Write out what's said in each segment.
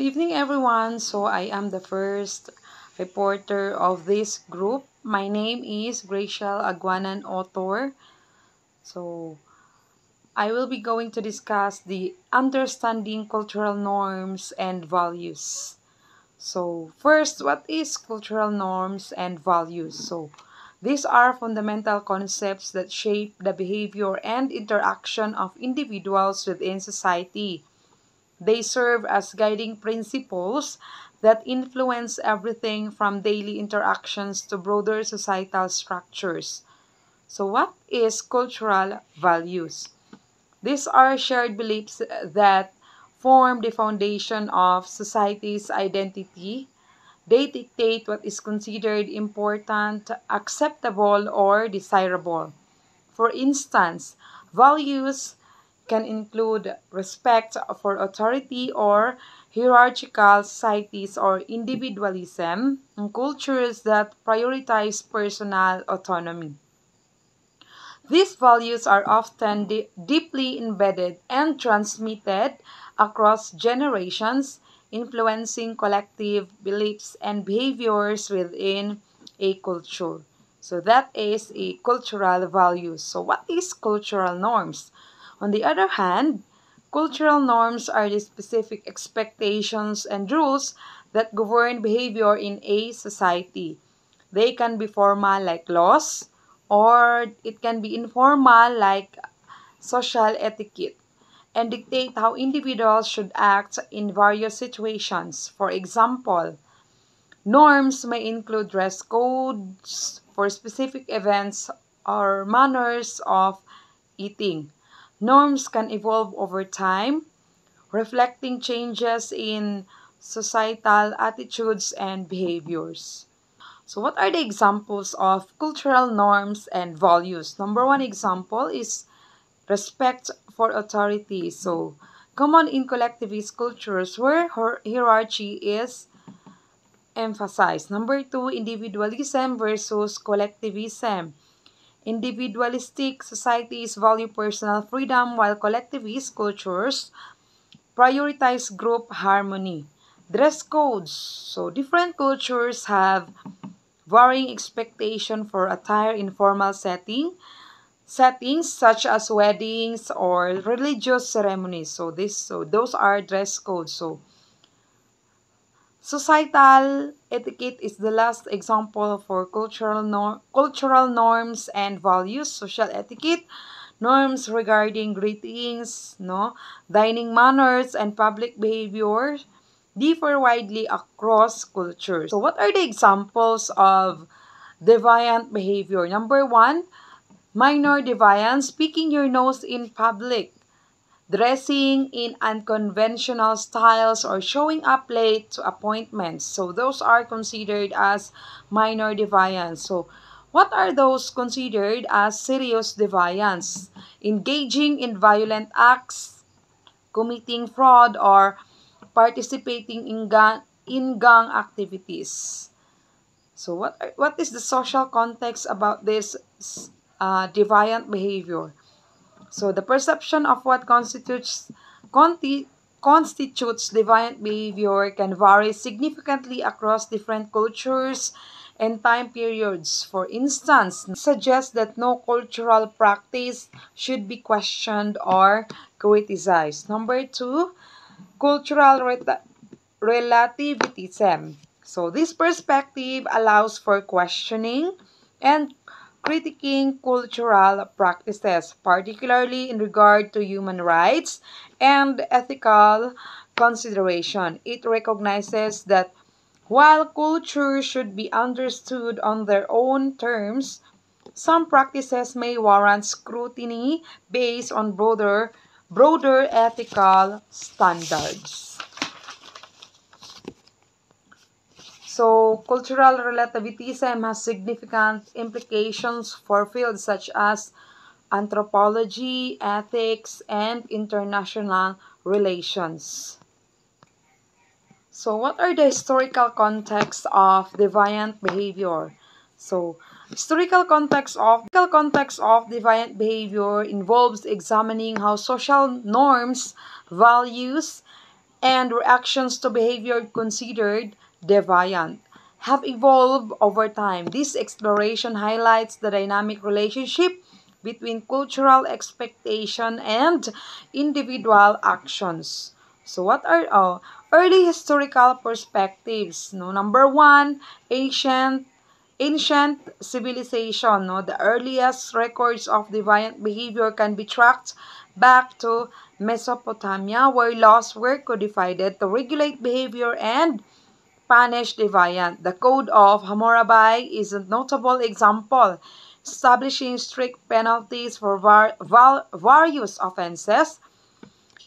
Good evening, everyone. So, I am the first reporter of this group. My name is Graciel Aguanan Otor. So, I will be going to discuss the understanding cultural norms and values. So, first, what is cultural norms and values? So, these are fundamental concepts that shape the behavior and interaction of individuals within society. They serve as guiding principles that influence everything from daily interactions to broader societal structures. So, what is cultural values? These are shared beliefs that form the foundation of society's identity. They dictate what is considered important, acceptable, or desirable. For instance, values can include respect for authority or hierarchical societies or individualism and cultures that prioritize personal autonomy. These values are often deeply embedded and transmitted across generations, influencing collective beliefs and behaviors within a culture. So that is a cultural values. So what is cultural norms? On the other hand, cultural norms are the specific expectations and rules that govern behavior in a society. They can be formal like laws, or it can be informal like social etiquette, and dictate how individuals should act in various situations. For example, norms may include dress codes for specific events or manners of eating. Norms can evolve over time, reflecting changes in societal attitudes and behaviors. So, what are the examples of cultural norms and values? Number one example is respect for authority. So, common in collectivist cultures where hierarchy is emphasized. Number two, individualism versus collectivism. Individualistic societies value personal freedom while collectivist cultures prioritize group harmony. Dress codes. So, different cultures have varying expectation for attire in formal settings such as weddings or religious ceremonies. So those are dress codes. So societal etiquette is the last example for cultural norms and values. Social etiquette, norms regarding greetings, dining manners, and public behavior differ widely across cultures. So what are the examples of deviant behavior? Number one, minor deviance, picking your nose in public, dressing in unconventional styles, or showing up late to appointments. So those are considered as minor deviance. So what are those considered as serious deviance? Engaging in violent acts, committing fraud, or participating in gang activities. So what is the social context about this deviant behavior? So the perception of what constitutes deviant behavior can vary significantly across different cultures and time periods. For instance, suggests that no cultural practice should be questioned or criticized. Number two, cultural relativism. So this perspective allows for questioning and critiquing cultural practices, particularly in regard to human rights and ethical consideration. It recognizes that while culture should be understood on their own terms, some practices may warrant scrutiny based on broader ethical standards. So, cultural relativism has significant implications for fields such as anthropology, ethics, and international relations. So, what are the historical contexts of deviant behavior? So, historical context of deviant behavior involves examining how social norms, values, and reactions to behavior considered deviant have evolved over time. This exploration highlights the dynamic relationship between cultural expectation and individual actions. So what are early historical perspectives? No, number one, ancient civilization. No, the earliest records of deviant behavior can be tracked back to Mesopotamia, where laws were codified to regulate behavior and punish deviant. The Code of Hammurabi is a notable example, establishing strict penalties for various offenses,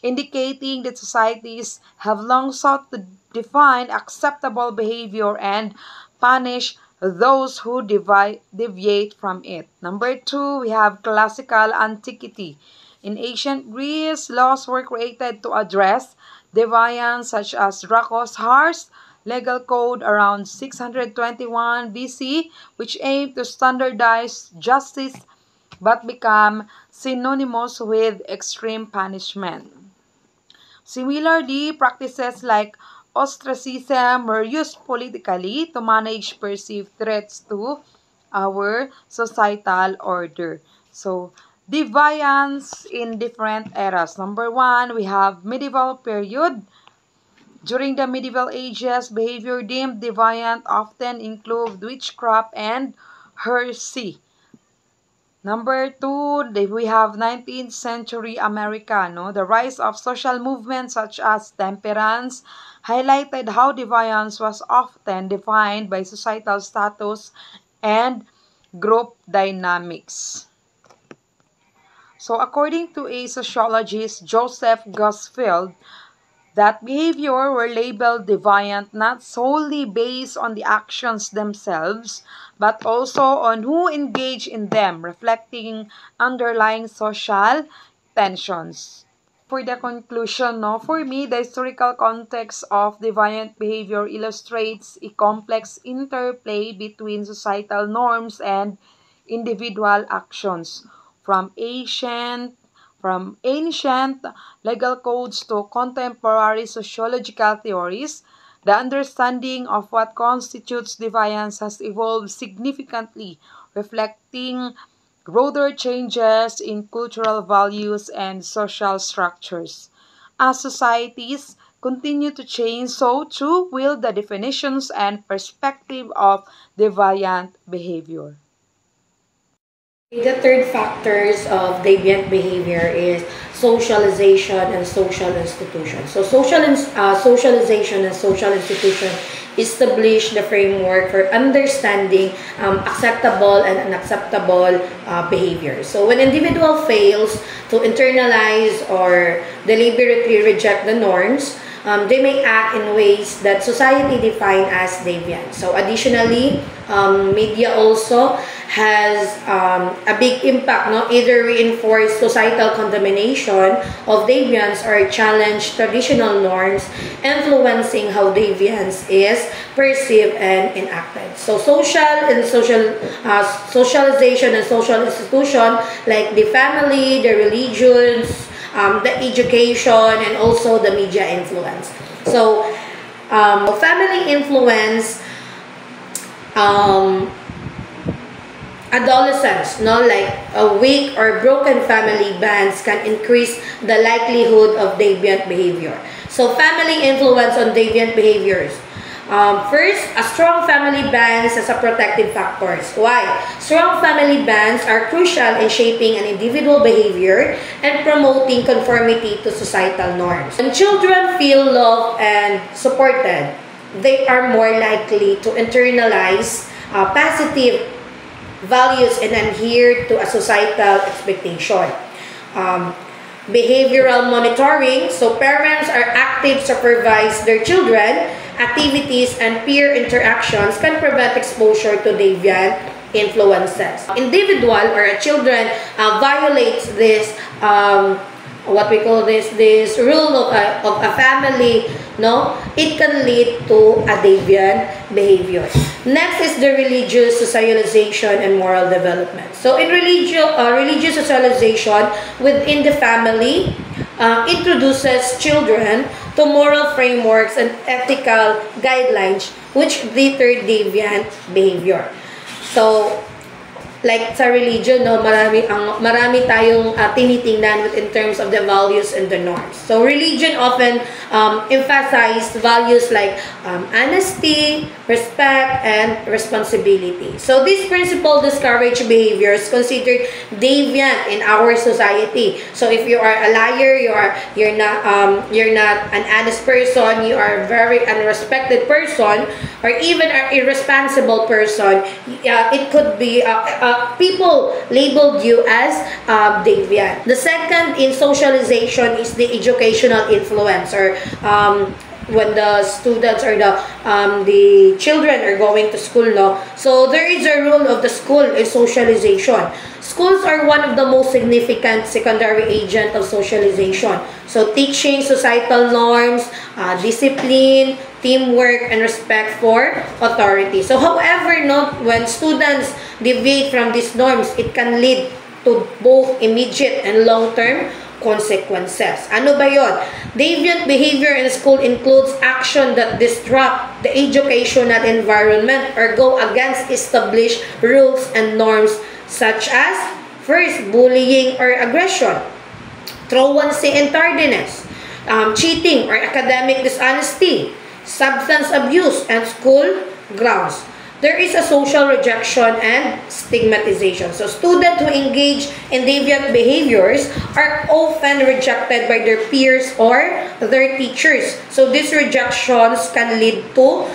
indicating that societies have long sought to define acceptable behavior and punish those who deviate from it. Number two, we have classical antiquity. In ancient Greece, laws were created to address deviance such as Dracos' harsh legal code around 621 BC, which aimed to standardize justice but become synonymous with extreme punishment. Similarly, practices like ostracism were used politically to manage perceived threats to our societal order. So, deviance in different eras. Number one, we have medieval period. During the Medieval Ages, behavior deemed deviant often included witchcraft and heresy. Number two, we have 19th century America. No? The rise of social movements such as temperance highlighted how deviance was often defined by societal status and group dynamics. So according to a sociologist, Joseph Gusfield, that behavior were labeled deviant not solely based on the actions themselves, but also on who engaged in them, reflecting underlying social tensions. For the conclusion, no, for me, the historical context of deviant behavior illustrates a complex interplay between societal norms and individual actions. From ancient legal codes to contemporary sociological theories, the understanding of what constitutes deviance has evolved significantly, reflecting broader changes in cultural values and social structures. As societies continue to change, so too will the definitions and perspective of deviant behavior. The third factors of deviant behavior is socialization and social institutions. So socialization and social institution establish the framework for understanding acceptable and unacceptable behavior. So when individual fails to internalize or deliberately reject the norms, they may act in ways that society define as deviant. So additionally, media also has a big impact, no? Either reinforce societal condemnation of deviance or challenge traditional norms, influencing how deviance is perceived and enacted. So socialization and social institution like the family, the religions, the education, and also the media influence. So family influence adolescents, no, like weak or broken family bonds can increase the likelihood of deviant behavior. So family influence on deviant behaviors. First, a strong family bonds as a protective factors. Why? Strong family bonds are crucial in shaping an individual behavior and promoting conformity to societal norms. When children feel loved and supported, they are more likely to internalize positive values and adhere to a societal expectation. Behavioral monitoring, so parents are active supervise their children activities and peer interactions can prevent exposure to deviant influences. Individual or children violates this what we call this rule of a family, no, it can lead to a deviant behavior. Next is the religious socialization and moral development. So in religious socialization within the family introduces children to moral frameworks and ethical guidelines which deter deviant behavior. So, like sa religion, no, marami tayong tinitingnan in terms of the values and the norms. So religion often emphasize values like honesty, respect, and responsibility. So this principle discourage behaviors considered deviant in our society. So if you are a liar, you're not an honest person, you are a very unrespected person, or even an irresponsible person, it could be people labeled you as deviant. The second in socialization is the educational influence, or when the students or the children are going to school, no? So there is a role of the school in socialization. Schools are one of the most significant secondary agent of socialization. So teaching societal norms, discipline, teamwork, and respect for authority. So however, no, when students deviate from these norms, it can lead to both immediate and long-term consequences. Ano ba yon? Deviant behavior in school includes action that disrupt the educational environment or go against established rules and norms, such as first, bullying or aggression, truancy and tardiness, cheating or academic dishonesty, substance abuse, and school grounds. There is a social rejection and stigmatization. So students who engage in deviant behaviors are often rejected by their peers or their teachers. So these rejections can lead to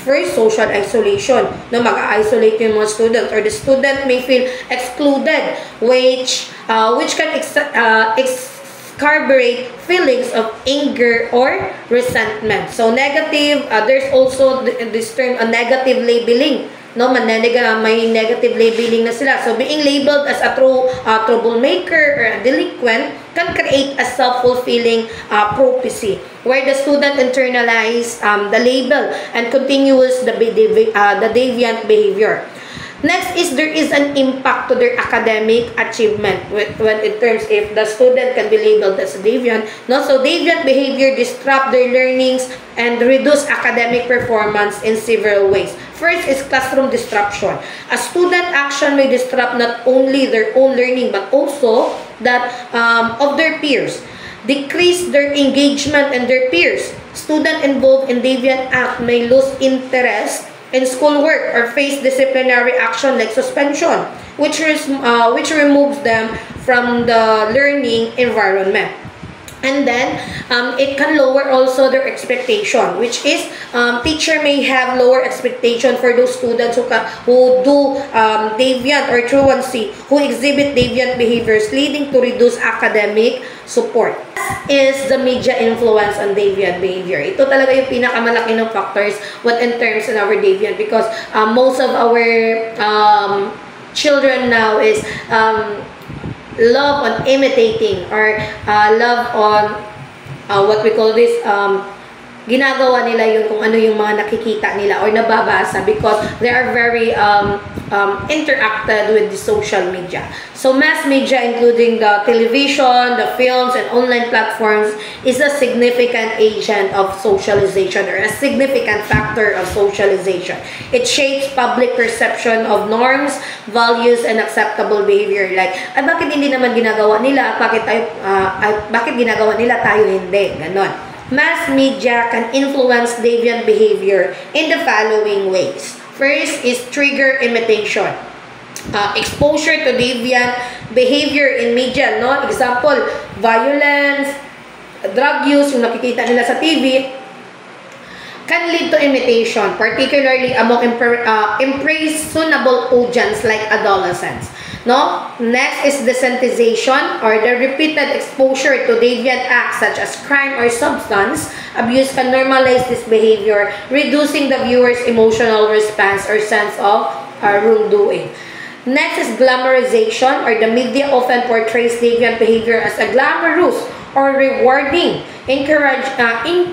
first, social isolation. No, mag-isolate yung mga students, or the student may feel excluded, which can carburate feelings of anger or resentment. So negative, there's also this term, a negative labeling. No, may negative labeling na sila. So being labeled as a troublemaker or a delinquent can create a self-fulfilling prophecy, where the student internalize the label and continues the deviant behavior. Next is there is an impact to their academic achievement when in terms if the student can be labeled as deviant. No, so deviant behavior disrupt their learnings and reduce academic performance in several ways. First is classroom disruption. A student action may disrupt not only their own learning but also that of their peers. Decrease their engagement and their peers. Student involved in deviant act may lose interest in schoolwork or face disciplinary action like suspension, which removes them from the learning environment. And then it can lower also their expectation, which is teacher may have lower expectation for those students who do deviant or truancy, who exhibit deviant behaviors, leading to reduced academic support. Is the media influence on deviant behavior. Ito talaga yung pinakamalaki ng factors what in terms in our deviant, because most of our children now is love on imitating or love on what we call this ginagawa nila yung kung ano yung mga nakikita nila or nababasa, because they are very interacted with the social media. So mass media, including the television, the films, and online platforms, is a significant agent of socialization or a significant factor of socialization. It shapes public perception of norms, values, and acceptable behavior. Like, ay, bakit hindi naman ginagawa nila? Bakit ginagawa nila tayo hindi? Ganon. Mass media can influence deviant behavior in the following ways. First is trigger imitation. Exposure to deviant behavior in media, no? Example, violence, drug use, yung nakikita nila sa TV, can lead to imitation, particularly among impressionable audience like adolescents. No? Next is desensitization, or the repeated exposure to deviant acts such as crime or substance abuse can normalize this behavior, reducing the viewer's emotional response or sense of wrongdoing. Next is glamorization, or the media often portrays deviant behavior as a glamorous or rewarding, encouraging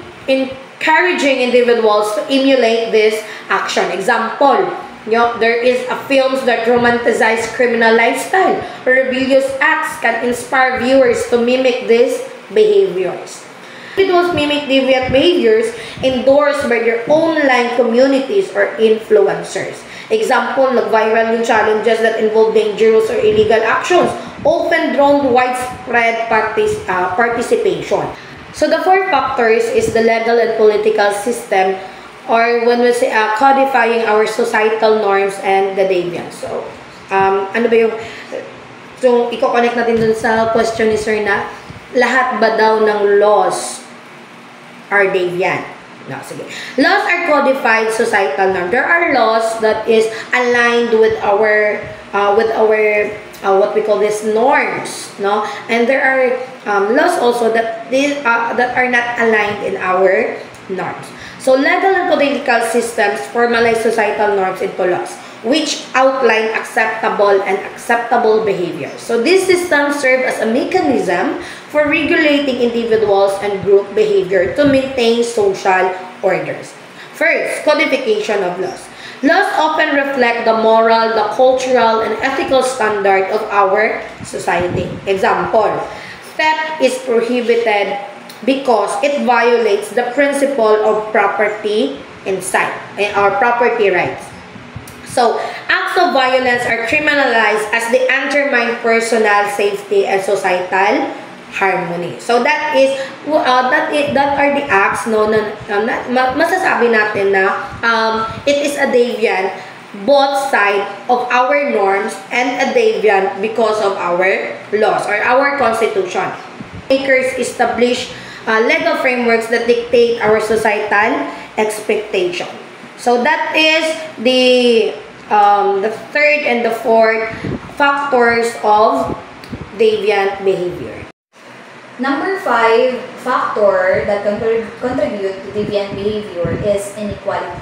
individuals to emulate this action. Example, there is a films that romanticize criminal lifestyle or rebellious acts can inspire viewers to mimic these behaviors. Individuals mimic deviant behaviors endorsed by their online communities or influencers. Example, nag-viral yung challenges that involve dangerous or illegal actions, often drawn widespread participation. So the four factors is the legal and political system, or when we say codifying our societal norms and the deviance. So, ano ba yung, so i-connect natin dun sa question ni Sir na, lahat ba daw ng laws are deviant? No, sige. Laws are codified societal norm. There are laws that is aligned with our what we call this norms, no? And there are laws also that that are not aligned in our norms. So legal and political systems formalize societal norms into laws, which outline acceptable and acceptable behavior. So these systems serve as a mechanism for regulating individuals and group behavior to maintain social orders. First, codification of laws. Laws often reflect the moral, the cultural, and ethical standard of our society. Example, theft is prohibited because it violates the principle of property or property rights. So, acts of violence are criminalized as they undermine personal safety and societal harmony. So that are the acts masasabi natin na it is a deviant both side of our norms and a deviant because of our laws or our constitution. Makers establish legal frameworks that dictate our societal expectation. So that is the third and the fourth factors of deviant behavior. Number 5 factor that contribute to deviant behavior is inequality.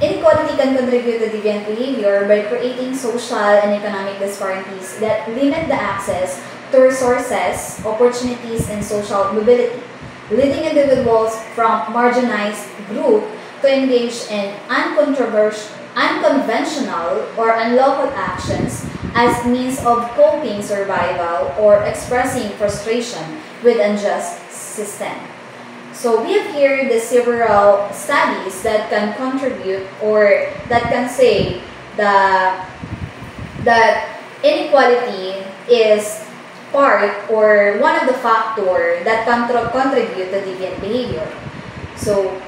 Inequality can contribute to deviant behavior by creating social and economic disparities that limit the access to resources, opportunities, and social mobility, leading individuals from marginalized group to engage in unconventional or unlawful actions as means of coping survival or expressing frustration with unjust system. So we have here the several studies that can contribute or that can say that inequality is part or one of the factors that contribute to deviant behavior. So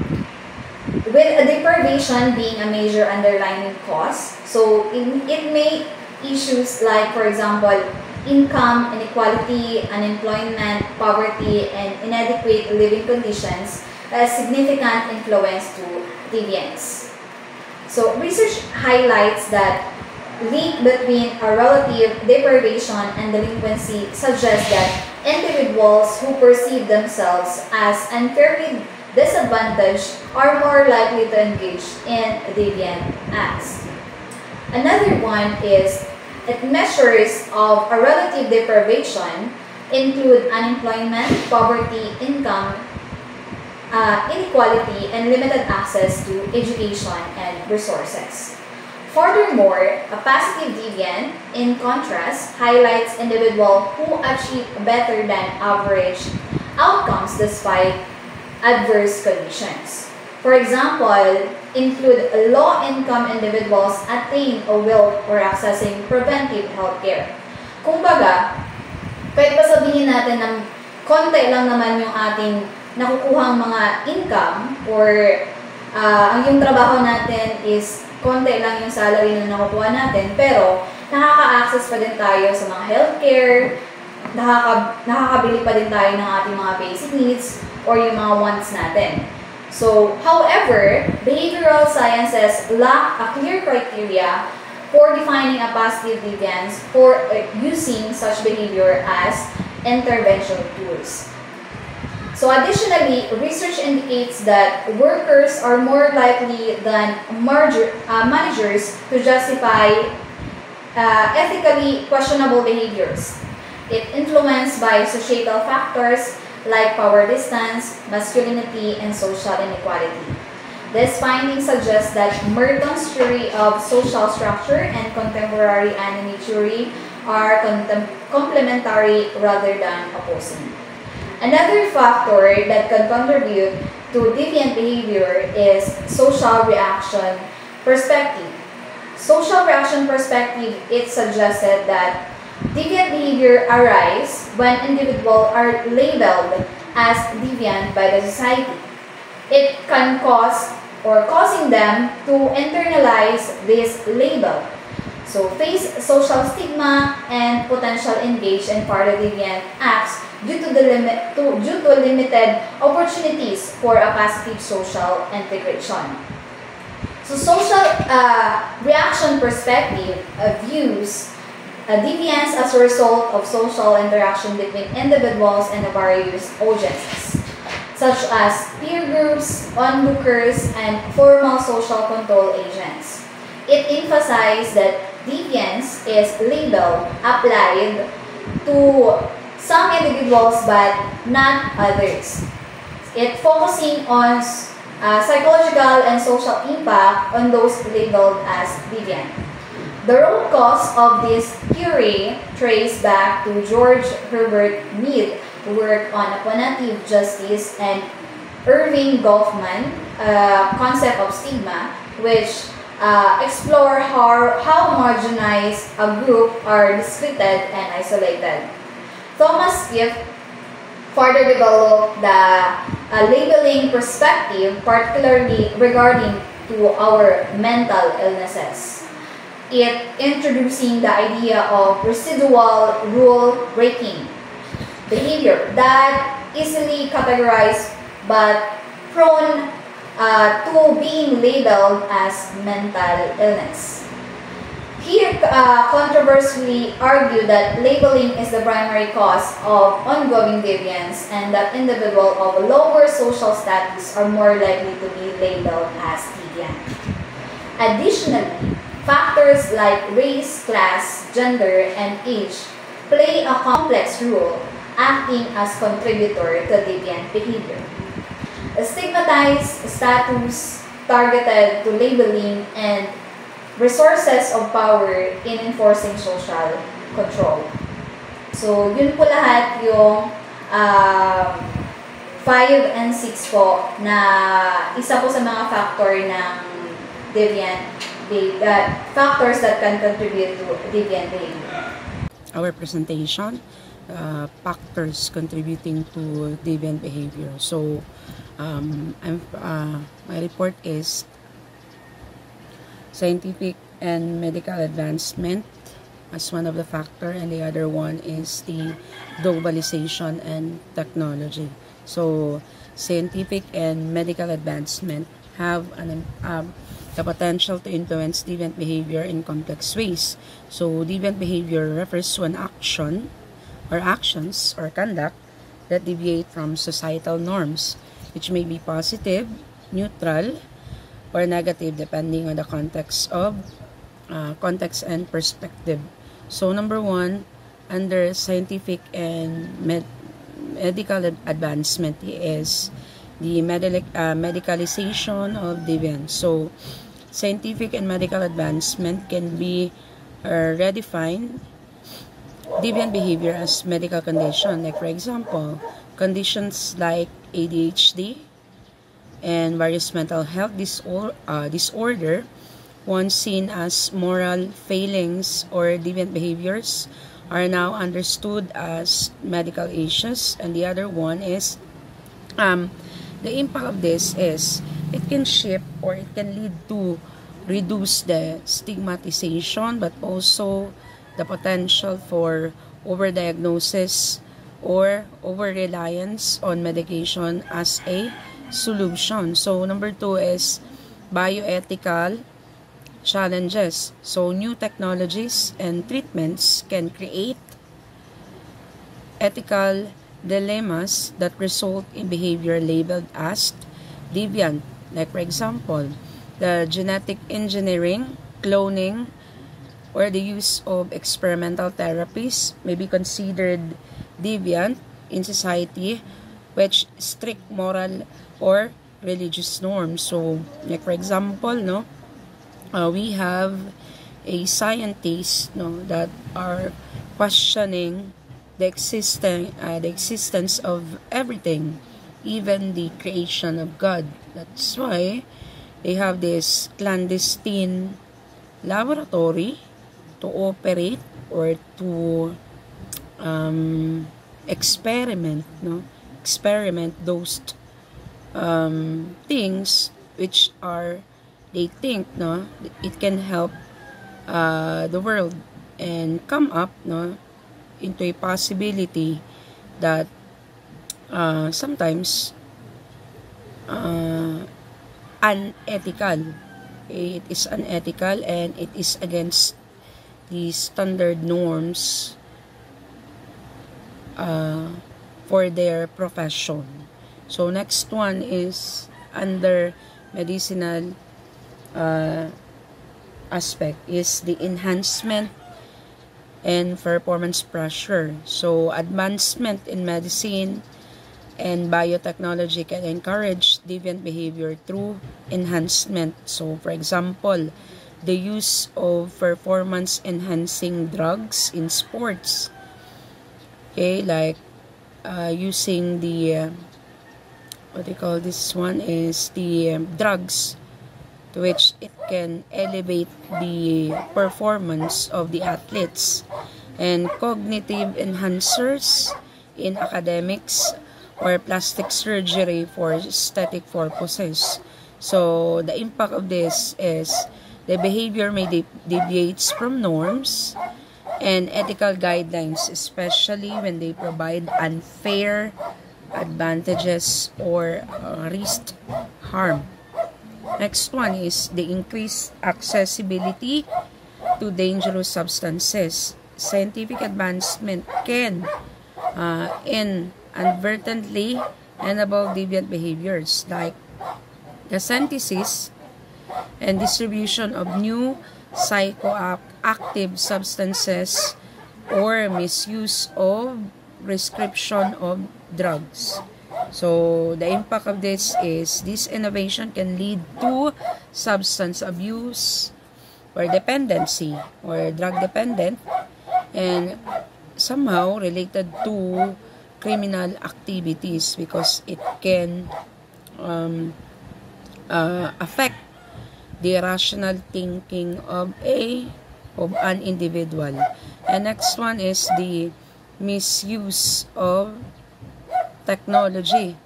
with a deprivation being a major underlying cause, so it may issues like, for example, income inequality, unemployment, poverty, and inadequate living conditions a significant influence to deviance. So research highlights that link between a relative deprivation and delinquency suggests that individuals who perceive themselves as unfairly disadvantaged are more likely to engage in deviant acts. Another one is measures of a relative deprivation include unemployment, poverty, income, inequality, and limited access to education and resources. Furthermore, a positive deviant, in contrast, highlights individuals who achieve better than average outcomes despite adverse conditions. For example, include low-income individuals attain a wealth or accessing preventive healthcare. Kumbaga, kahit pa sabihin natin ng konti lang naman yung ating nakukuhang mga income or ang yung trabaho natin is konti lang yung salary na nakukuha natin, pero nakaka-access pa din tayo sa mga healthcare, nakakabili pa din tayo ng ating mga basic needs or yung mga wants natin. So, however, behavioral sciences lack a clear criteria for defining a positive deviance for using such behavior as intervention tools. So, additionally, research indicates that workers are more likely than managers to justify ethically questionable behaviors. If influenced by societal factors like power distance, masculinity, and social inequality. This finding suggests that Merton's theory of social structure and contemporary anime theory are complementary rather than opposing. Another factor that can contribute to deviant behavior is social reaction perspective. Social reaction perspective, it suggested that deviant behavior arises when individuals are labeled as deviant by the society. It can cause or causing them to internalize this label. So face social stigma and potential engage in further deviant acts due to limited opportunities for a positive social integration. So social reaction perspective views deviance as a result of social interaction between individuals and various audiences, such as peer groups, onlookers, and formal social control agents. It emphasized that deviance is labeled, applied to some individuals but not others. It focusing on psychological and social impact on those labeled as deviant. The root cause of this theory traced back to George Herbert Mead, who worked on appellate justice, and Irving Goffman, concept of stigma, which explore how marginalized a group are discredited and isolated. Thomas Swift further developed the labeling perspective, particularly regarding to our mental illnesses. It introducing the idea of residual rule-breaking behavior that easily categorized but prone to being labeled as mental illness. He controversially argued that labeling is the primary cause of ongoing deviance and that individuals of lower social status are more likely to be labeled as deviant. Additionally, factors like race, class, gender, and age play a complex role, acting as contributor to deviant behavior. A stigmatized status targeted to labeling and resources of power in enforcing social control. So, yun po lahat yung 5 and 6 po na isa po sa mga factor ng deviant factors that can contribute to deviant behavior. Our presentation, factors contributing to deviant behavior. So, my report is scientific and medical advancement as one of the factor, and the other one is the globalization and technology. So, scientific and medical advancement have the potential to influence deviant behavior in complex ways. So, deviant behavior refers to an action or actions or conduct that deviate from societal norms, which may be positive, neutral, or negative depending on the context and perspective. So, number 1, under scientific and medical advancement is the medicalization of deviance. So, scientific and medical advancement can be redefine deviant behavior as medical condition. Like, for example, conditions like ADHD and various mental health disorder, once seen as moral failings or deviant behaviors, are now understood as medical issues. And the other one is the impact of this is it can shape or it can lead to reduce the stigmatization, but also the potential for overdiagnosis or over-reliance on medication as a solution. So, number 2 is bioethical challenges. So, new technologies and treatments can create ethical dilemmas that result in behavior labeled as deviant. Like, for example, the genetic engineering, cloning, or the use of experimental therapies may be considered deviant in society which strict moral or religious norms. So, like, for example, we have a scientist that are questioning the existence of everything, even the creation of God. That's why they have this clandestine laboratory to operate or to experiment those things which are they think it can help the world, and come up into a possibility that sometimes unethical. It is unethical and it is against the standard norms for their profession. So next one is under medicinal aspect is the enhancement and performance pressure. So advancement in medicine and biotechnology can encourage deviant behavior through enhancement. So for example, the use of performance enhancing drugs in sports. Okay, like using the what they call this one is the drugs, to which it can elevate the performance of the athletes, and cognitive enhancers in academics or plastic surgery for aesthetic purposes. So the impact of this is the behavior may deviates from norms and ethical guidelines, especially when they provide unfair advantages or risk harm. Next one is the increased accessibility to dangerous substances. Scientific advancement can inadvertently enable deviant behaviors like the synthesis and distribution of new psychoactive substances or misuse of prescription of drugs. So the impact of this is this innovation can lead to substance abuse or dependency or drug dependent, and somehow related to criminal activities because it can affect the rational thinking of an individual. And next one is the misuse of technology.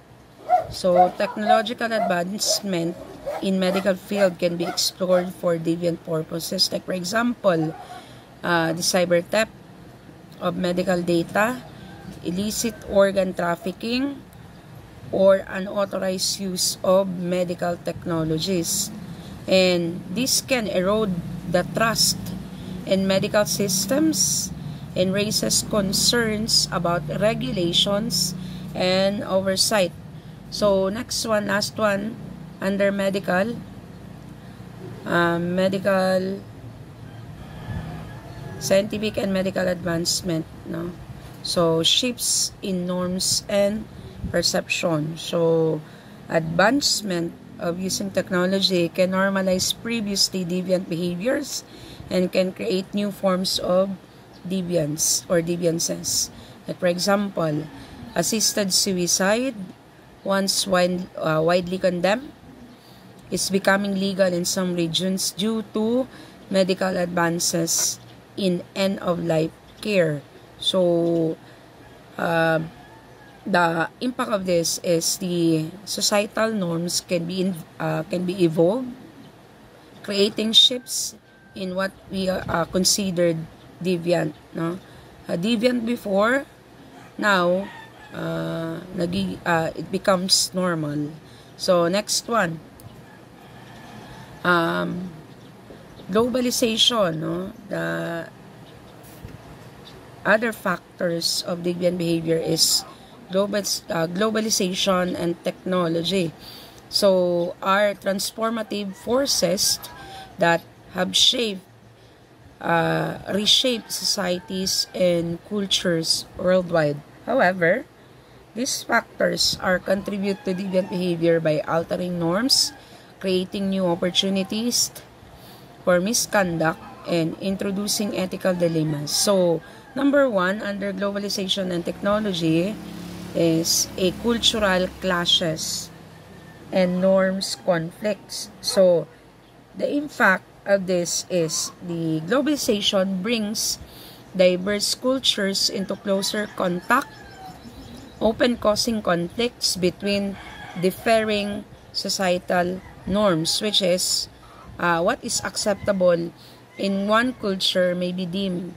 So technological advancement in medical field can be explored for deviant purposes, like for example the cyber theft of medical data, illicit organ trafficking, or unauthorized use of medical technologies. And this can erode the trust in medical systems and raises concerns about regulations and oversight. So next one, last one, under medical scientific and medical advancement, so shifts in norms and perception. So advancement of using technology can normalize previously deviant behaviors and can create new forms of deviance or deviances. Like for example, assisted suicide, once widely condemned, is becoming legal in some regions due to medical advances in end-of-life care. So the impact of this is the societal norms can be evolved, creating shifts in what we considered deviant. Deviant before, now it becomes normal. So next one, globalization. The other factors of deviant behavior is globalization and technology. So are transformative forces that have reshaped societies and cultures worldwide. However, these factors are contribute to deviant behavior by altering norms, creating new opportunities for misconduct, and introducing ethical dilemmas. So, number one, under globalization and technology is a cultural clashes and norms conflicts. So, the impact of this is the globalization brings diverse cultures into closer contact, often causing conflicts between differing societal norms, which is what is acceptable in one culture may be deemed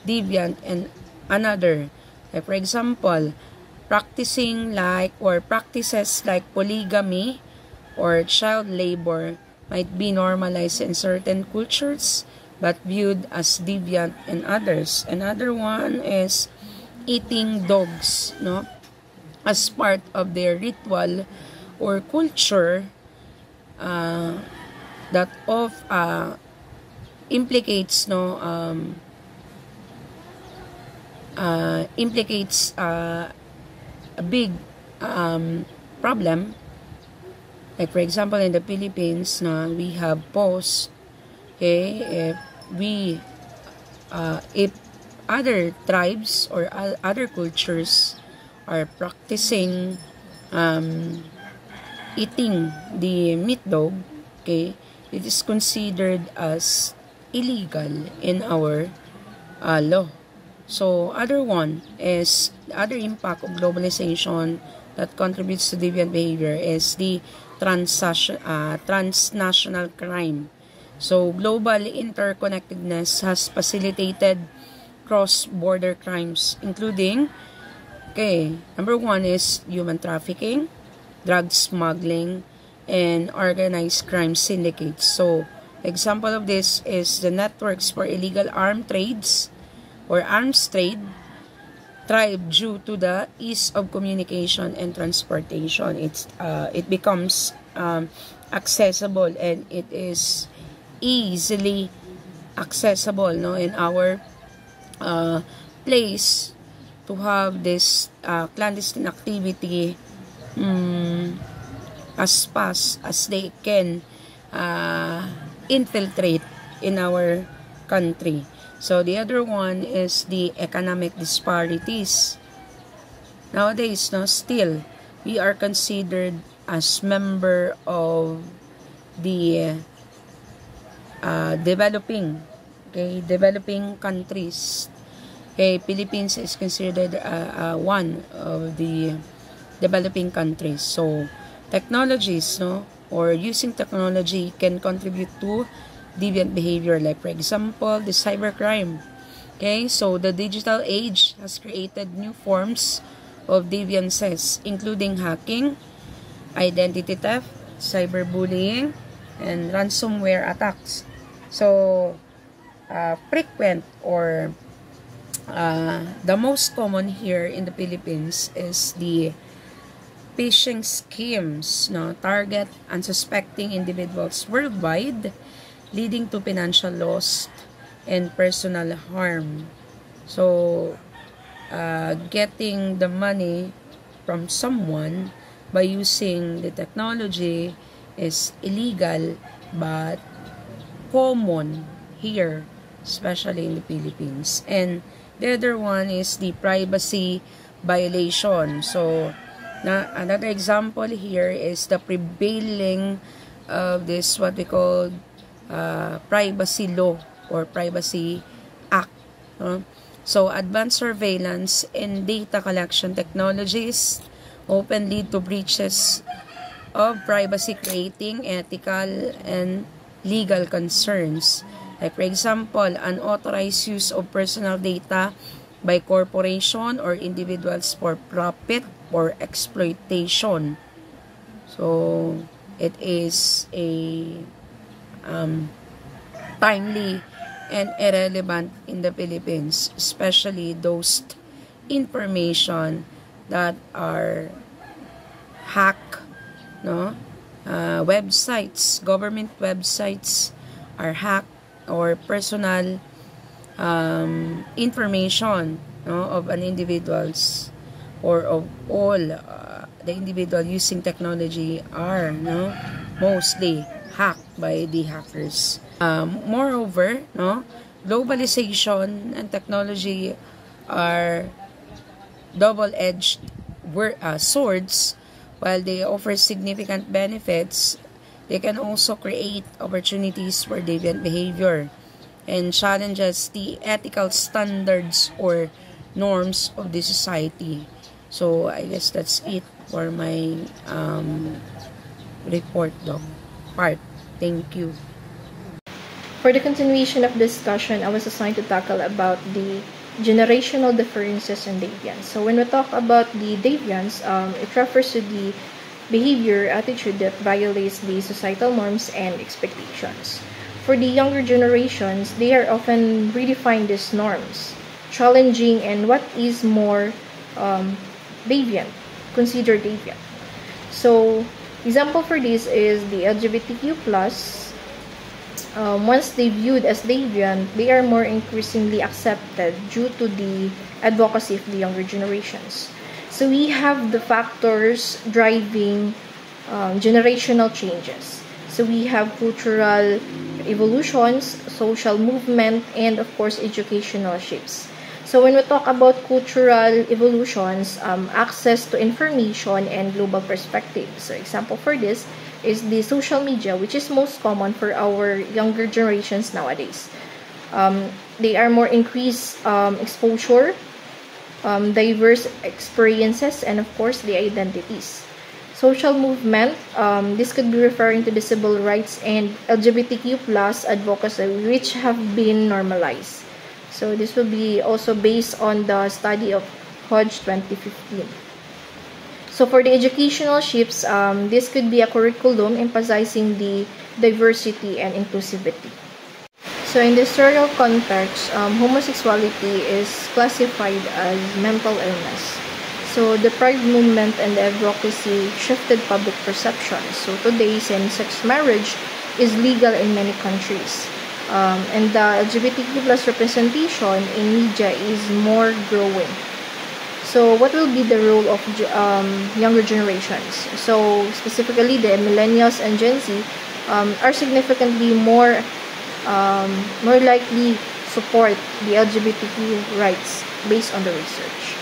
deviant in another. Like for example, practices like polygamy or child labor might be normalized in certain cultures but viewed as deviant in others. Another one is eating dogs, no, as part of their ritual or culture that implicates a big problem. Like for example, in the Philippines, we have posts. Okay, if other tribes or other cultures are practicing eating the meat dog, okay, it is considered as illegal in our law. So, other one is the other impact of globalization that contributes to deviant behavior is the transnational crime. So, global interconnectedness has facilitated cross-border crimes, including, okay, number one is human trafficking, drug smuggling, and organized crime syndicates. So, example of this is the networks for illegal arms trade thrive due to the ease of communication and transportation. It becomes accessible, and it is easily accessible, no, in our place to have this clandestine activity as fast as they can infiltrate in our country. So the other one is the economic disparities. Nowadays, still we are considered as member of the developing countries. Okay, Philippines is considered one of the developing countries. So technologies, or using technology can contribute to deviant behavior, like for example the cybercrime. Okay, so the digital age has created new forms of deviances, including hacking, identity theft, cyberbullying, and ransomware attacks. So frequent or the most common here in the Philippines is the phishing schemes, target unsuspecting individuals worldwide, leading to financial loss and personal harm. So, getting the money from someone by using the technology is illegal but common here, especially in the Philippines. And the other one is the privacy violation. So, another example here is the prevailing of this what we call privacy law or privacy act. So advanced surveillance and data collection technologies often lead to breaches of privacy, creating ethical and legal concerns. Like for example, unauthorized use of personal data by corporation or individuals for profit or exploitation. So it is a timely and irrelevant in the Philippines, especially those information that are hacked, websites, government websites are hacked, or personal information, of an individuals or of all the individual using technology are mostly hacked by the hackers. Moreover, no, globalization and technology are double-edged swords. While they offer significant benefits, they can also create opportunities for deviant behavior and challenges the ethical standards or norms of the society. So I guess that's it for my report part. Thank you. For the continuation of discussion, I was assigned to tackle about the generational differences in deviance. So when we talk about the deviance, it refers to the behavior, attitude that violates the societal norms and expectations. For the younger generations, they are often redefine these norms, challenging and what is more deviant, considered deviant. So, example for this is the LGBTQ+. Once they viewed as deviant, they are more increasingly accepted due to the advocacy of the younger generations. So we have the factors driving generational changes. So we have cultural evolutions, social movement, and of course educational shifts. So when we talk about cultural evolutions, access to information and global perspective. So example for this is the social media, which is most common for our younger generations nowadays. They are more increased exposure, diverse experiences, and of course the identities. Social movement, this could be referring to the civil rights and LGBTQ plus advocacy, which have been normalized. So this will be also based on the study of Hodge 2015. So for the educational shifts, this could be a curriculum emphasizing the diversity and inclusivity. So in the historical context, homosexuality is classified as mental illness. So the pride movement and the advocacy shifted public perception. So today, same-sex marriage is legal in many countries. And the LGBTQ plus representation in media is more growing. So what will be the role of younger generations? So specifically the millennials and Gen Z are significantly more likely support the LGBTQ rights based on the research.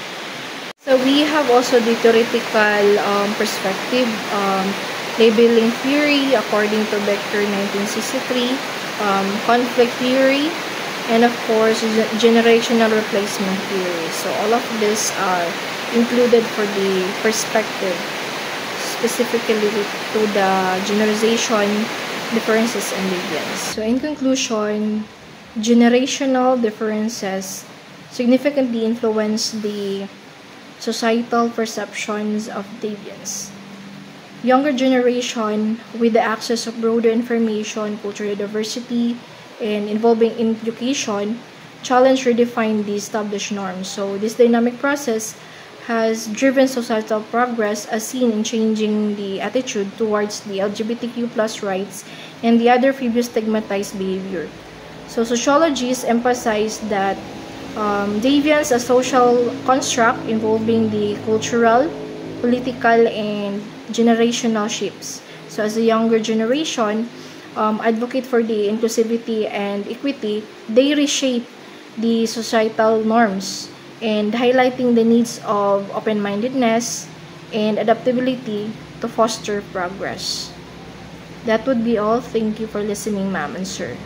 So we have also the theoretical perspective, labeling theory according to Becker 1963, conflict theory, and of course generational replacement theory. So all of this are included for the perspective specifically to the generalization differences and deviance. So in conclusion, generational differences significantly influence the societal perceptions of deviance. Younger generation, with the access of broader information, cultural diversity, and involving education, challenge redefine the established norms. So this dynamic process has driven societal progress as seen in changing the attitude towards the LGBTQ plus rights and the other previous stigmatized behavior. So sociologists emphasize that deviance is a social construct involving the cultural, political, and generational shifts. So as a younger generation, advocate for the inclusivity and equity, they reshape the societal norms and highlighting the needs of open-mindedness and adaptability to foster progress. That would be all. Thank you for listening, ma'am and sir.